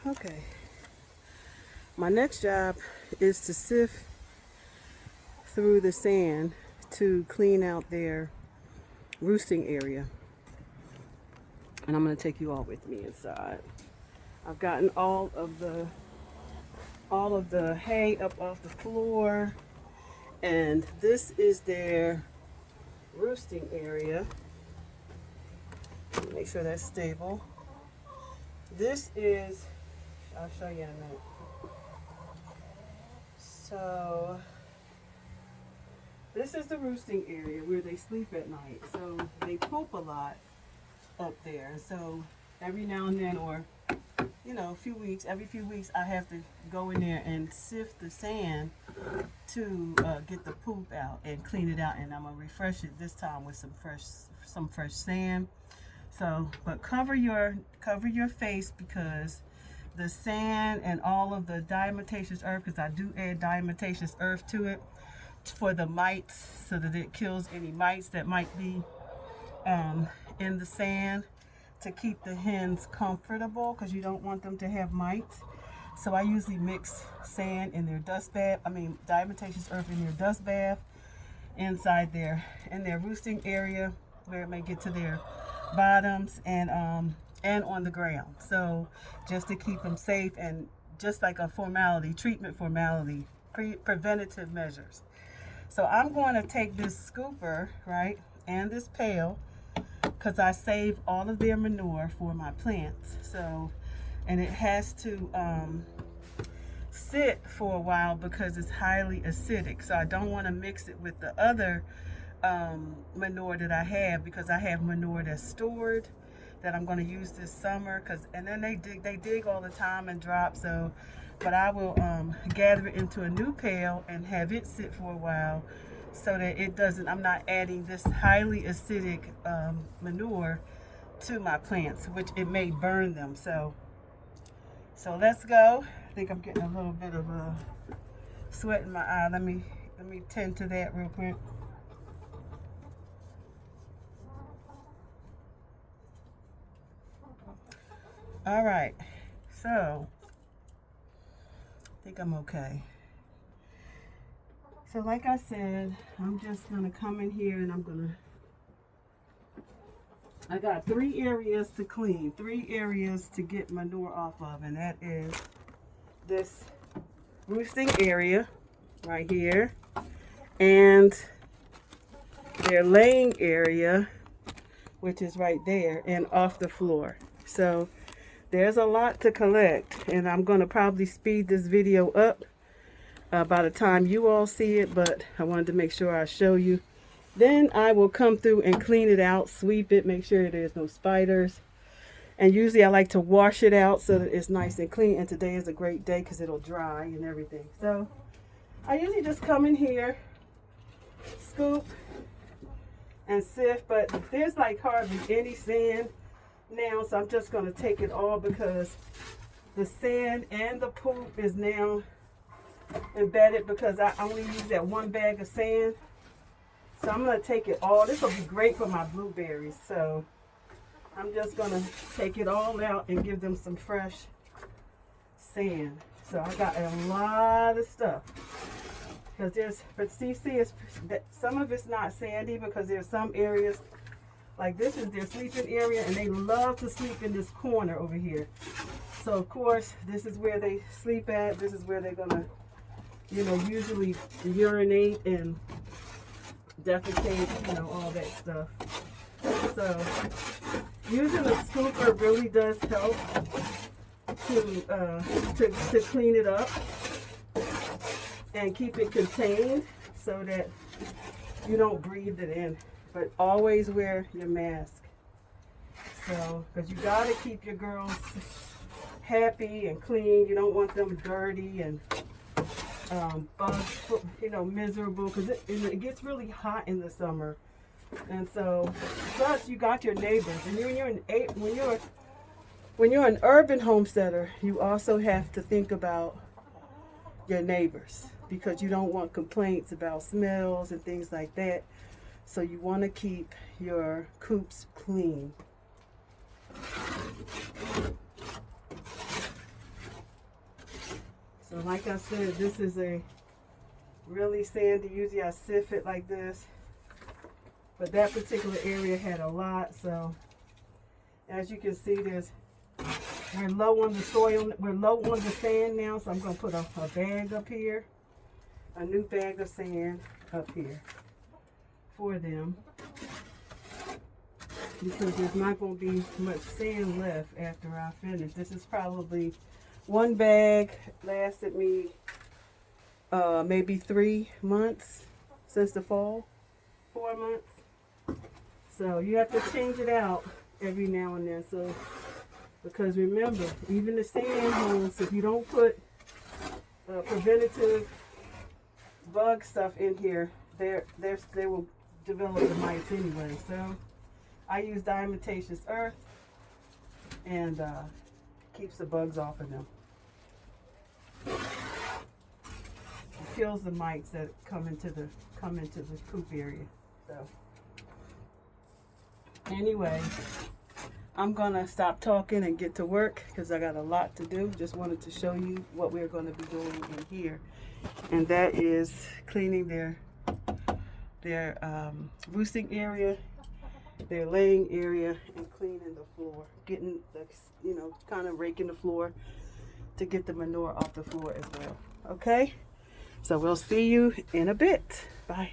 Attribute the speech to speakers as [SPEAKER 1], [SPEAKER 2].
[SPEAKER 1] Okay, my next job is to sift through the sand to clean out their roosting area. And I'm going to take you all with me inside. I've gotten all of the hay up off the floor, and this is their roosting area. Make sure that's stable. This is, I'll show you in a minute. So this is the roosting area where they sleep at night. So they poop a lot up there. So every now and then, or every few weeks, I have to go in there and sift the sand to get the poop out and clean it out. And I'm gonna refresh it this time with some fresh sand. So, but cover your face, because the sand and all of the diatomaceous earth, because I do add diatomaceous earth to it for the mites, so that it kills any mites that might be in the sand, to keep the hens comfortable, because you don't want them to have mites. So I usually mix sand in their diatomaceous earth in their dust bath inside in their roosting area, where it may get to their bottoms, and on the ground. So just to keep them safe, and just like a treatment formality, preventative measures. So I'm going to take this scooper, right, and this pail, because I save all of their manure for my plants. So, and it has to sit for a while because it's highly acidic. So I don't want to mix it with the other manure that I have, because I have manure that's stored that I'm going to use this summer. And then they dig all the time and drop. So, but I will gather it into a new pail and have it sit for a while, so that I'm not adding this highly acidic manure to my plants, which it may burn them. So let's go. I think I'm getting a little bit of a sweat in my eye. Let me tend to that real quick. All right, so I think I'm okay. So like I said, I'm just gonna come in here, and I got 3 areas to clean, 3 areas to get manure off of, and that is this roosting area right here, and their laying area, which is right there, and off the floor. So there's a lot to collect, and I'm going to probably speed this video up by the time you all see it, but I wanted to make sure I show you. Then I will come through and clean it out, sweep it, make sure there's no spiders. And usually I like to wash it out so that it's nice and clean, and today is a great day because it'll dry and everything. So I usually just come in here, scoop and sift, but there's like hardly any sand now, so I'm just going to take it all, because the sand and the poop is now embedded, because I only use that 1 bag of sand. So I'm going to take it all. This will be great for my blueberries. So I'm just going to take it all out and give them some fresh sand. So I got a lot of stuff. But see, some of it's not sandy, because there's some areas, like this is their sleeping area, and they love to sleep in this corner over here. So of course, this is where they sleep at. This is where they're gonna, usually urinate and defecate, all that stuff. So using a scooper really does help to clean it up and keep it contained, so that you don't breathe it in. But always wear your mask. So, because you got to keep your girls happy and clean. You don't want them dirty and bugs, miserable, because it gets really hot in the summer. And so, plus you got your neighbors. And when you're an urban homesteader, you also have to think about your neighbors, because you don't want complaints about smells and things like that. So you want to keep your coops clean. So like I said, this is a really sandy. Usually I sift it like this, but that particular area had a lot. So as you can see, we're low on the soil, we're low on the sand now, so I'm going to put a bag up here, a new bag of sand up here for them, because there's not going to be much sand left after I finish. This is probably one bag, lasted me maybe 3 months since the fall, 4 months. So you have to change it out every now and then. So, because remember, even the sand holes, if you don't put preventative bug stuff in here, they will develop the mites anyway. So I use diatomaceous earth, and keeps the bugs off of them. It kills the mites that come into the coop area. So anyway, I'm gonna stop talking and get to work because I got a lot to do. Just wanted to show you what we're going to be doing in here, and that is cleaning their roosting area, their laying area, and cleaning the floor, getting the, kind of raking the floor to get the manure off the floor as well. Okay, so we'll see you in a bit. Bye.